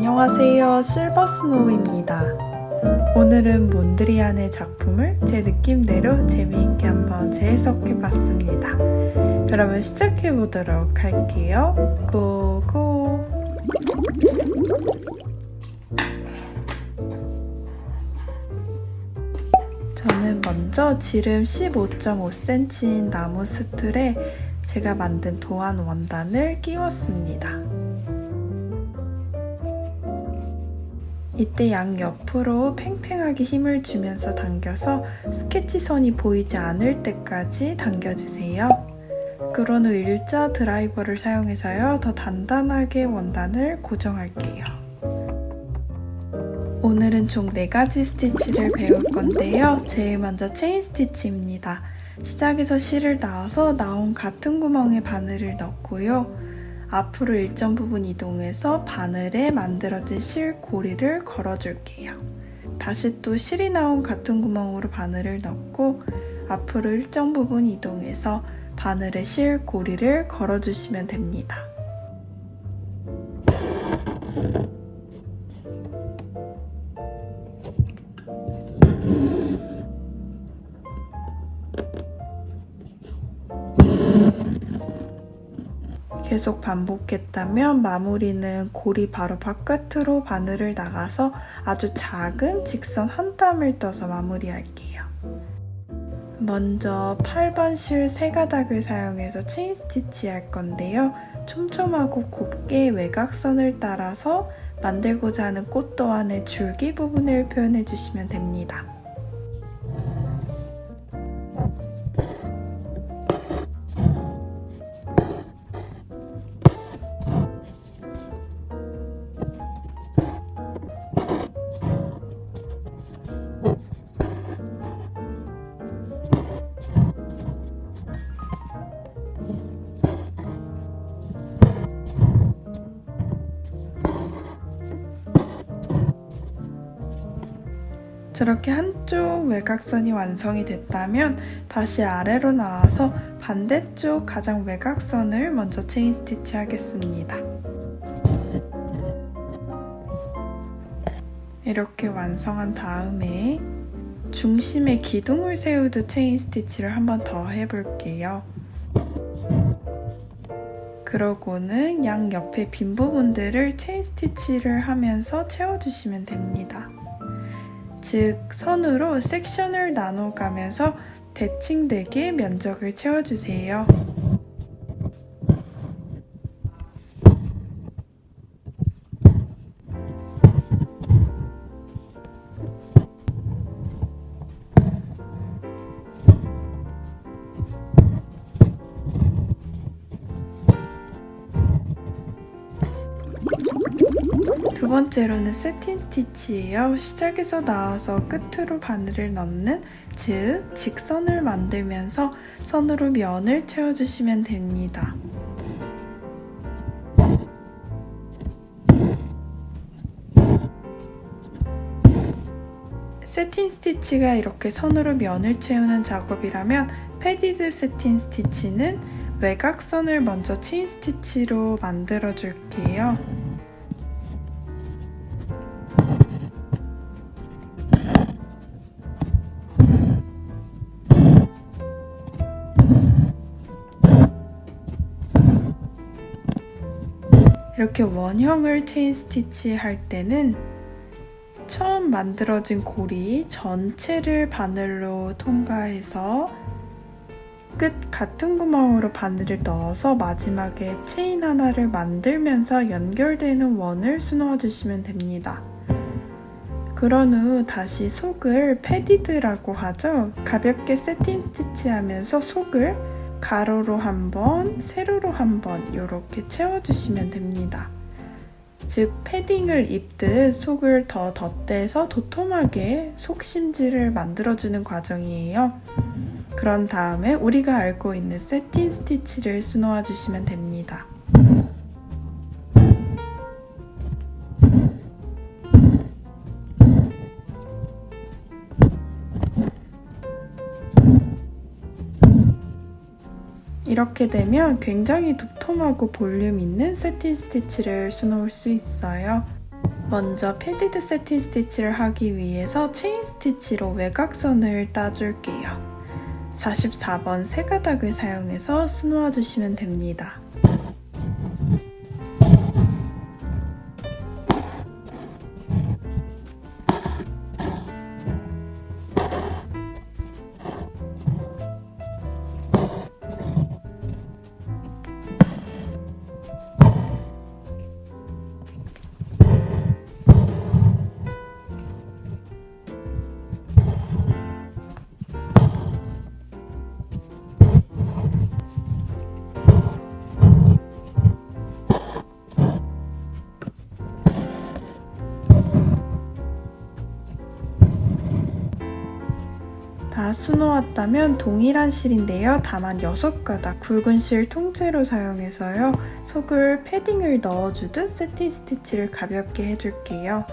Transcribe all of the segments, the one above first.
안녕하세요, 실버스노우입니다. 오늘은 몬드리안의 작품을 제 느낌대로 재미있게 한번 재해석해봤습니다. 그러면 시작해보도록 할게요. 고고! 저는 먼저 지름 15.5cm인 나무 스툴에 제가 만든 도안 원단을 끼웠습니다. 이때 양옆으로 팽팽하게 힘을 주면서 당겨서 스케치선이 보이지 않을 때까지 당겨주세요. 그런 후 일자 드라이버를 사용해서요, 더 단단하게 원단을 고정할게요. 오늘은 총 4가지 스티치를 배울 건데요. 제일 먼저 체인 스티치입니다. 시작에서 실을 놔서 나온 같은 구멍에 바늘을 넣고요. 앞으로 일정 부분 이동해서 바늘에 만들어진 실 고리를 걸어줄게요. 다시 또 실이 나온 같은 구멍으로 바늘을 넣고 앞으로 일정 부분 이동해서 바늘에 실 고리를 걸어주시면 됩니다. 계속 반복했다면 마무리는 고리 바로 바깥으로 바늘을 나가서 아주 작은 직선 한 땀을 떠서 마무리할게요. 먼저 8번 실 3가닥을 사용해서 체인 스티치 할 건데요. 촘촘하고 곱게 외곽선을 따라서 만들고자 하는 꽃 도안의 줄기 부분을 표현해 주시면 됩니다. 저렇게 한쪽 외곽선이 완성이 됐다면 다시 아래로 나와서 반대쪽 가장 외곽선을 먼저 체인 스티치 하겠습니다. 이렇게 완성한 다음에 중심에 기둥을 세우듯 체인 스티치를 한 번 더 해볼게요. 그러고는 양 옆에 빈 부분들을 체인 스티치를 하면서 채워주시면 됩니다. 즉, 선으로 섹션을 나눠가면서 대칭되게 면적을 채워주세요. 두 번째로는 세틴 스티치예요. 시작에서 나와서 끝으로 바늘을 넣는, 즉 직선을 만들면서 선으로 면을 채워주시면 됩니다. 세틴 스티치가 이렇게 선으로 면을 채우는 작업이라면 패디드 세틴 스티치는 외곽선을 먼저 체인 스티치로 만들어 줄게요. 이렇게 원형을 체인 스티치 할 때는 처음 만들어진 고리 전체를 바늘로 통과해서 끝 같은 구멍으로 바늘을 넣어서 마지막에 체인 하나를 만들면서 연결되는 원을 수놓아 주시면 됩니다. 그런 후 다시 속을 패디드라고 하죠. 가볍게 세틴 스티치 하면서 속을 가로로 한 번, 세로로 한 번 이렇게 채워주시면 됩니다. 즉 패딩을 입듯 속을 더 덧대서 도톰하게 속심지를 만들어주는 과정이에요. 그런 다음에 우리가 알고 있는 세틴 스티치를 수놓아 주시면 됩니다. 이렇게 되면 굉장히 도톰하고 볼륨 있는 세틴 스티치를 수놓을 수 있어요. 먼저 패디드 세틴 스티치를 하기 위해서 체인 스티치로 외곽선을 따줄게요. 44번 세 가닥을 사용해서 수놓아 주시면 됩니다. 다 수놓았다면 동일한 실인데요. 다만 6가닥 굵은 실 통째로 사용해서요. 속을 패딩을 넣어주듯 세틴 스티치를 가볍게 해줄게요.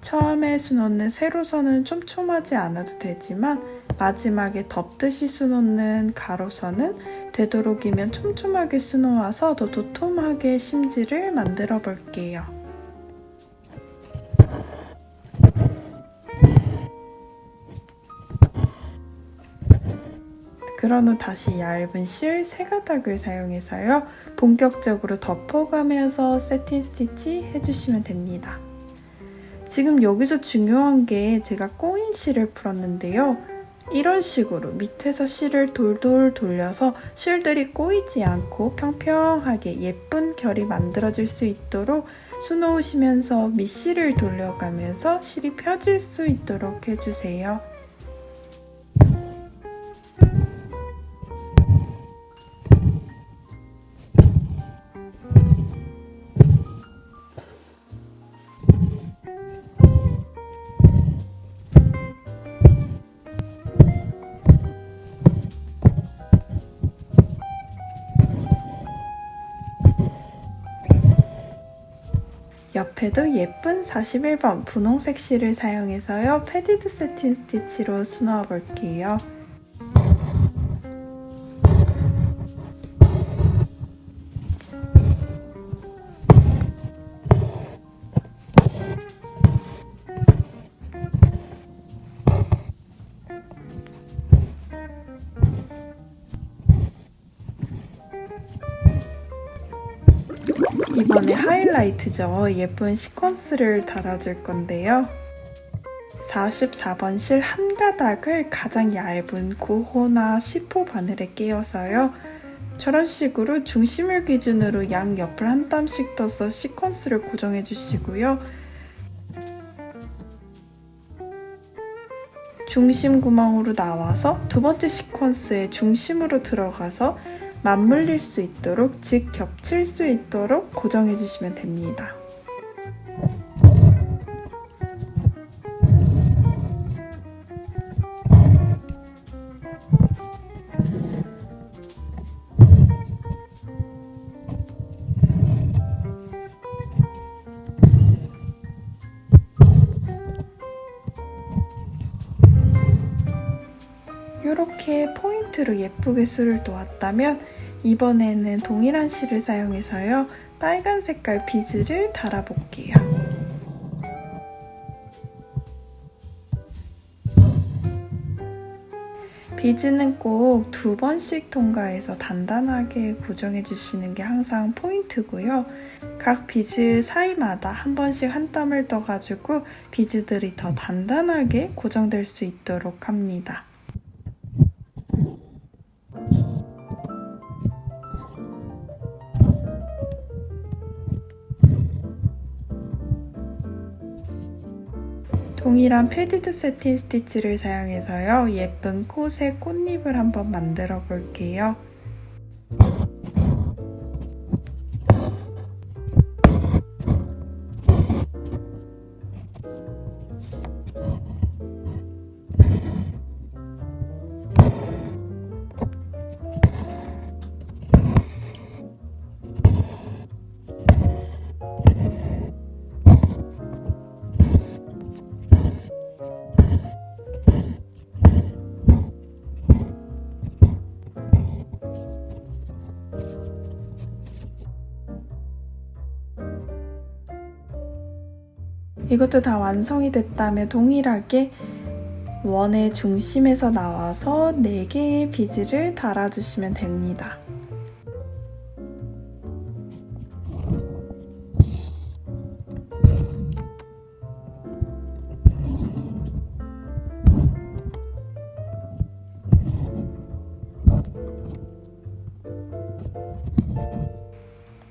처음에 수놓는 세로선은 촘촘하지 않아도 되지만 마지막에 덮듯이 수놓는 가로선은 되도록이면 촘촘하게 수놓아서 더 도톰하게 심지를 만들어 볼게요. 그런 후 다시 얇은 실 3가닥을 사용해서요. 본격적으로 덮어가면서 세틴 스티치 해주시면 됩니다. 지금 여기서 중요한 게 제가 꼬인 실을 풀었는데요. 이런 식으로 밑에서 실을 돌돌 돌려서 실들이 꼬이지 않고 평평하게 예쁜 결이 만들어질 수 있도록 수놓으시면서 밑실을 돌려가면서 실이 펴질 수 있도록 해주세요. 옆에도 예쁜 41번 분홍색 실을 사용해서요. 패디드 세틴 스티치로 수놓아 볼게요. 이번에 하이라이트죠. 예쁜 시퀀스를 달아줄 건데요. 44번 실 한 가닥을 가장 얇은 9호나 10호 바늘에 끼워서요. 저런 식으로 중심을 기준으로 양옆을 한 땀씩 떠서 시퀀스를 고정해 주시고요. 중심 구멍으로 나와서 두 번째 시퀀스의 중심으로 들어가서 맞물릴 수 있도록, 즉 겹칠 수 있도록 고정해 주시면 됩니다. 이렇게 포인트로 예쁘게 술을 놓았다면 이번에는 동일한 실을 사용해서요. 빨간 색깔 비즈를 달아볼게요. 비즈는 꼭 2번씩 통과해서 단단하게 고정해 주시는 게 항상 포인트고요. 각 비즈 사이마다 한 번씩 한 땀을 떠가지고 비즈들이 더 단단하게 고정될 수 있도록 합니다. 동일한 패디드 세틴 스티치를 사용해서요. 예쁜 꽃의 꽃잎을 한번 만들어 볼게요. 이것도 다 완성이 됐다면 동일하게 원의 중심에서 나와서 4개의 비즈를 달아주시면 됩니다.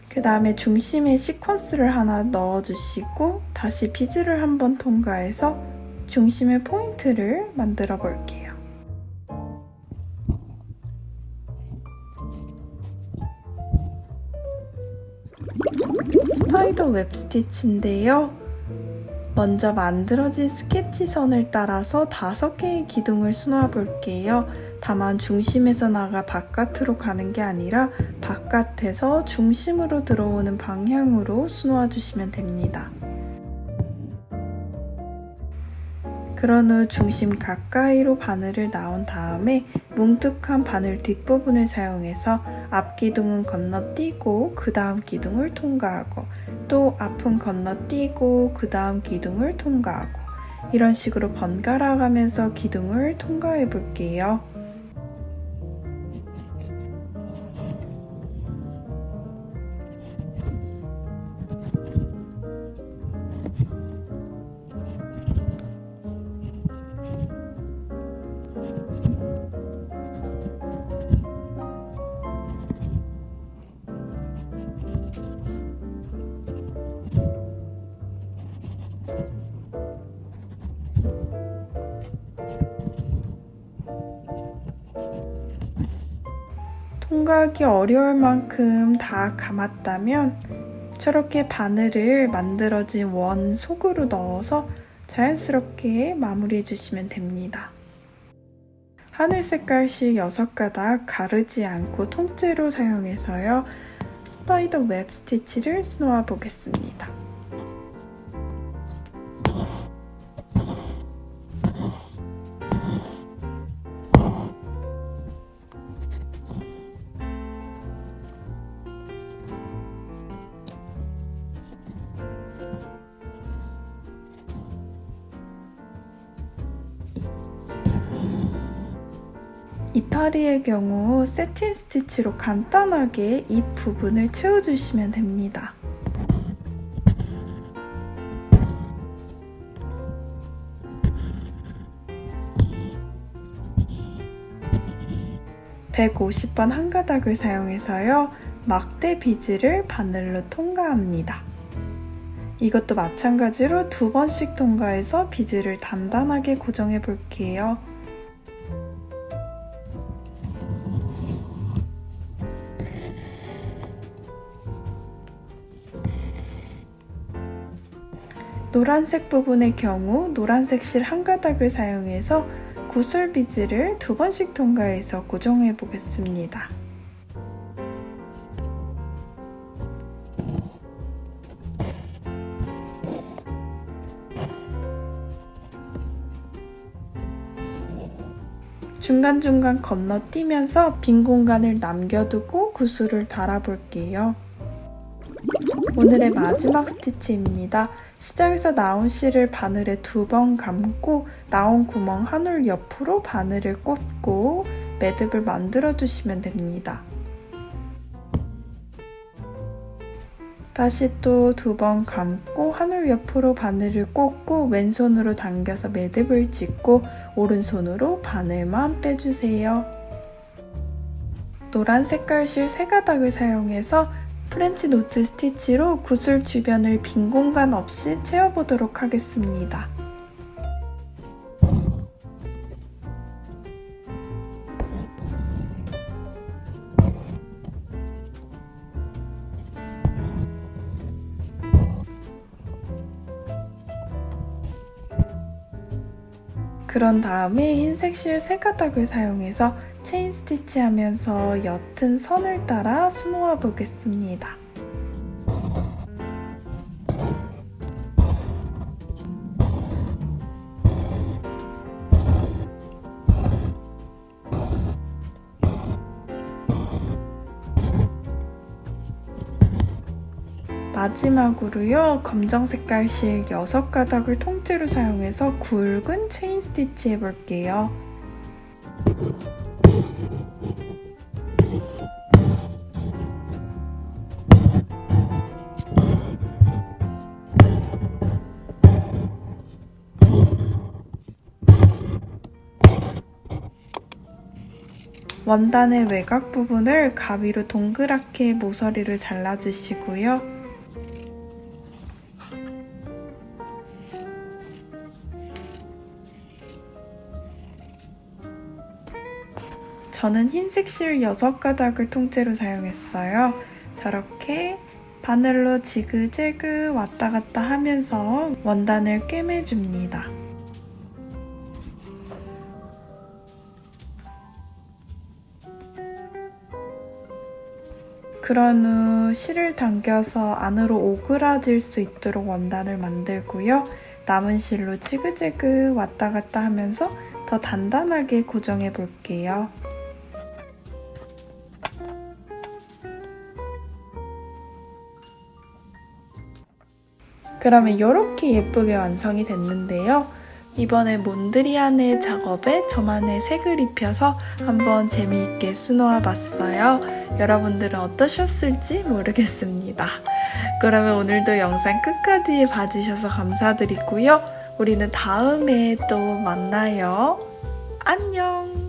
그 다음에 중심에 시퀀스를 하나 넣어주시고 다시 비즈를 한번 통과해서 중심의 포인트를 만들어 볼게요. 스파이더 웹 스티치인데요. 먼저 만들어진 스케치 선을 따라서 5개의 기둥을 수놓아 볼게요. 다만 중심에서 나가 바깥으로 가는 게 아니라 바깥에서 중심으로 들어오는 방향으로 수놓아 주시면 됩니다. 그런 후 중심 가까이로 바늘을 나온 다음에 뭉툭한 바늘 뒷부분을 사용해서 앞 기둥은 건너뛰고 그 다음 기둥을 통과하고 또 앞은 건너뛰고 그 다음 기둥을 통과하고 이런 식으로 번갈아 가면서 기둥을 통과해 볼게요. 통과하기 어려울 만큼 다 감았다면 저렇게 바늘을 만들어진 원 속으로 넣어서 자연스럽게 마무리해 주시면 됩니다. 하늘 색깔씩 6가닥 가르지 않고 통째로 사용해서요. 스파이더 웹 스티치를 수놓아 보겠습니다. 이파리의 경우 세틴 스티치로 간단하게 잎 부분을 채워주시면 됩니다. (150번) 한 가닥을 사용해서요 막대 비즈를 바늘로 통과합니다. 이것도 마찬가지로 2번씩 통과해서 비즈를 단단하게 고정해 볼게요. 노란색 부분의 경우 노란색 실 한 가닥을 사용해서 구슬 비즈를 2번씩 통과해서 고정해 보겠습니다. 중간중간 건너뛰면서 빈 공간을 남겨두고 구슬을 달아볼게요. 오늘의 마지막 스티치입니다. 시작에서 나온 실을 바늘에 2번 감고 나온 구멍 한 올 옆으로 바늘을 꽂고 매듭을 만들어 주시면 됩니다. 다시 또 2번 감고 한 올 옆으로 바늘을 꽂고 왼손으로 당겨서 매듭을 짓고 오른손으로 바늘만 빼주세요. 노란 색깔 실 3가닥을 사용해서 프렌치 노트 스티치로 구슬 주변을 빈 공간 없이 채워보도록 하겠습니다. 그런 다음에 흰색 실 3가닥을 사용해서 체인 스티치 하면서 옅은 선을 따라 수놓아 보겠습니다. 마지막으로요, 검정 색깔 실 6가닥을 통째로 사용해서 굵은 체인 스티치 해볼게요. 원단의 외곽 부분을 가위로 동그랗게 모서리를 잘라주시고요. 저는 흰색 실 6가닥을 통째로 사용했어요. 저렇게 바늘로 지그재그 왔다 갔다 하면서 원단을 꿰매줍니다. 그런 후 실을 당겨서 안으로 오그라질 수 있도록 원단을 만들고요. 남은 실로 지그재그 왔다 갔다 하면서 더 단단하게 고정해 볼게요. 그러면 이렇게 예쁘게 완성이 됐는데요. 이번에 몬드리안의 작업에 저만의 색을 입혀서 한번 재미있게 수놓아 봤어요. 여러분들은 어떠셨을지 모르겠습니다. 그러면 오늘도 영상 끝까지 봐주셔서 감사드리고요. 우리는 다음에 또 만나요. 안녕!